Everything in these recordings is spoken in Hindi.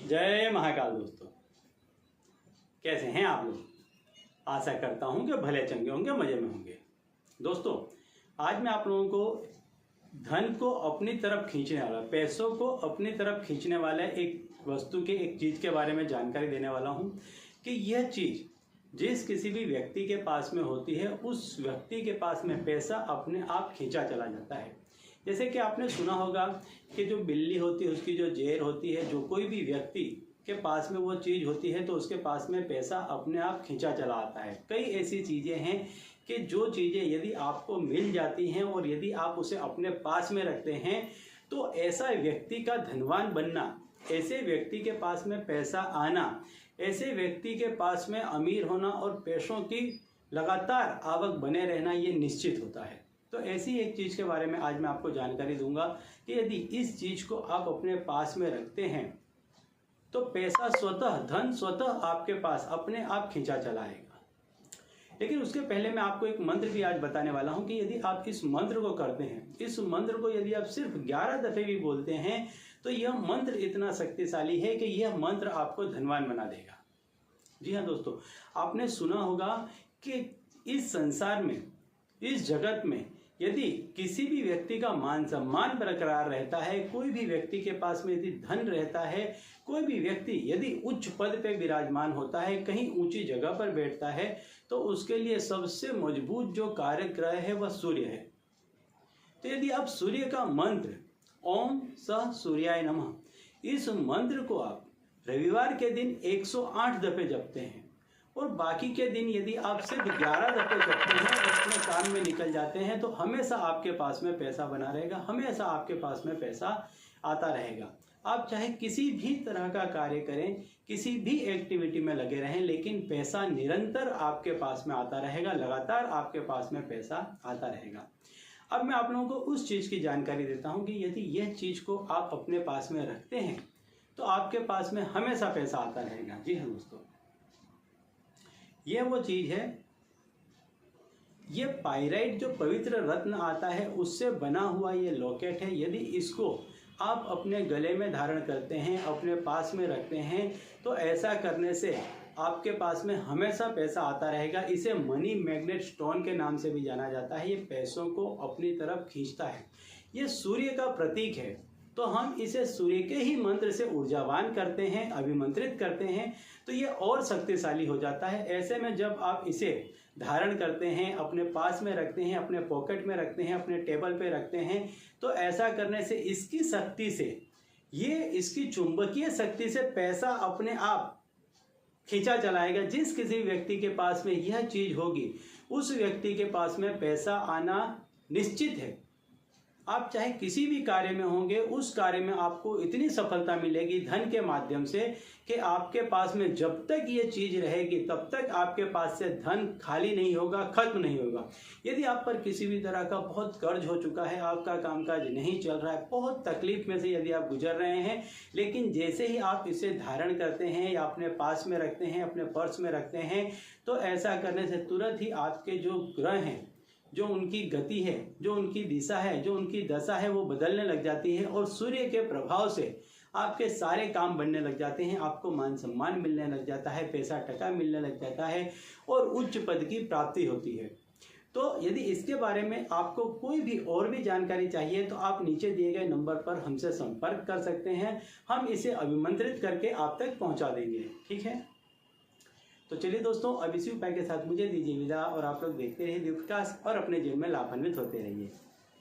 जय महाकाल दोस्तों, कैसे हैं आप लोग। आशा करता हूं कि भले चंगे होंगे, मजे में होंगे। दोस्तों, आज मैं आप लोगों को धन को अपनी तरफ खींचने वाला, पैसों को अपनी तरफ खींचने वाले एक वस्तु के, एक चीज़ के बारे में जानकारी देने वाला हूं कि यह चीज़ जिस किसी भी व्यक्ति के पास में होती है, उस व्यक्ति के पास में पैसा अपने आप खींचा चला जाता है। जैसे कि आपने सुना होगा कि जो बिल्ली होती है उसकी जो जेर होती है, जो कोई भी व्यक्ति के पास में वो चीज़ होती है तो उसके पास में पैसा अपने आप खींचा चला आता है। कई ऐसी चीज़ें हैं कि जो चीज़ें यदि आपको मिल जाती हैं और यदि आप उसे अपने पास में रखते हैं तो ऐसा व्यक्ति का धनवान बनना, ऐसे व्यक्ति के पास में पैसा आना, ऐसे व्यक्ति के पास में अमीर होना और पैसों की लगातार आवक बने रहना, ये निश्चित होता है। तो ऐसी एक चीज़ के बारे में आज मैं आपको जानकारी दूंगा कि यदि इस चीज़ को आप अपने पास में रखते हैं तो पैसा स्वतः, धन स्वतः आपके पास अपने आप खींचा चला आएगा। लेकिन उसके पहले मैं आपको एक मंत्र भी आज बताने वाला हूं कि यदि आप इस मंत्र को करते हैं, इस मंत्र को यदि आप सिर्फ 11 दफे भी बोलते हैं तो यह मंत्र इतना शक्तिशाली है कि यह मंत्र आपको धनवान बना देगा। जी हाँ दोस्तों, आपने सुना होगा कि इस संसार में, इस जगत में यदि किसी भी व्यक्ति का मान सम्मान बरकरार रहता है, कोई भी व्यक्ति के पास में यदि धन रहता है, कोई भी व्यक्ति यदि उच्च पद पे विराजमान होता है, कहीं ऊंची जगह पर बैठता है, तो उसके लिए सबसे मजबूत जो कारक ग्रह है वह सूर्य है। तो यदि आप सूर्य का मंत्र ओम सह सूर्याय नमः, इस मंत्र को आप रविवार के दिन 108 दफे जपते हैं और बाकी के दिन यदि आप सिर्फ 11 दफे जपते हैं और अपने काम में निकल जाते हैं तो हमेशा आपके पास में पैसा बना रहेगा, हमेशा आपके पास में पैसा आता रहेगा। आप चाहे किसी भी तरह का कार्य करें, किसी भी एक्टिविटी में लगे रहें, लेकिन पैसा निरंतर आपके पास में आता रहेगा, लगातार आपके पास में पैसा आता रहेगा। अब मैं आप लोगों को उस चीज़ की जानकारी देता हूँ कि यदि यह चीज़ को आप अपने पास में रखते हैं तो आपके पास में हमेशा पैसा आता रहेगा। जी हाँ दोस्तों, यह वो चीज़ है, ये पाइराइट जो पवित्र रत्न आता है उससे बना हुआ ये लॉकेट है। यदि इसको आप अपने गले में धारण करते हैं, अपने पास में रखते हैं, तो ऐसा करने से आपके पास में हमेशा पैसा आता रहेगा। इसे मनी मैग्नेट स्टोन के नाम से भी जाना जाता है। ये पैसों को अपनी तरफ खींचता है। ये सूर्य का प्रतीक है, तो हम इसे सूर्य के ही मंत्र से ऊर्जावान करते हैं, अभिमंत्रित करते हैं, तो ये और शक्तिशाली हो जाता है। ऐसे में जब आप इसे धारण करते हैं, अपने पास में रखते हैं, अपने पॉकेट में रखते हैं, अपने टेबल पे रखते हैं, तो ऐसा करने से इसकी शक्ति से, ये इसकी चुंबकीय शक्ति से पैसा अपने आप खींचा चलाएगा। जिस किसी व्यक्ति के पास में यह चीज़ होगी उस व्यक्ति के पास में पैसा आना निश्चित है। आप चाहे किसी भी कार्य में होंगे, उस कार्य में आपको इतनी सफलता मिलेगी धन के माध्यम से कि आपके पास में जब तक ये चीज़ रहेगी तब तक आपके पास से धन खाली नहीं होगा, खत्म नहीं होगा। यदि आप पर किसी भी तरह का बहुत कर्ज हो चुका है, आपका कामकाज नहीं चल रहा है, बहुत तकलीफ में से यदि आप गुजर रहे हैं, लेकिन जैसे ही आप इसे धारण करते हैं या अपने पास में रखते हैं, अपने पर्स में रखते हैं, तो ऐसा करने से तुरंत ही आपके जो ग्रह हैं, जो उनकी गति है, जो उनकी दिशा है, जो उनकी दशा है, वो बदलने लग जाती है और सूर्य के प्रभाव से आपके सारे काम बनने लग जाते हैं। आपको मान सम्मान मिलने लग जाता है, पैसा टका मिलने लग जाता है और उच्च पद की प्राप्ति होती है। तो यदि इसके बारे में आपको कोई भी और भी जानकारी चाहिए तो आप नीचे दिए गए नंबर पर हमसे संपर्क कर सकते हैं। हम इसे अभिमंत्रित करके आप तक पहुँचा देंगे। ठीक है, तो चलिए दोस्तों, अब इसी उपाय के साथ मुझे दीजिए विदा और आप लोग देखते रहिए दीपकास्ट और अपने जीवन में लाभान्वित होते रहिए।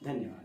धन्यवाद।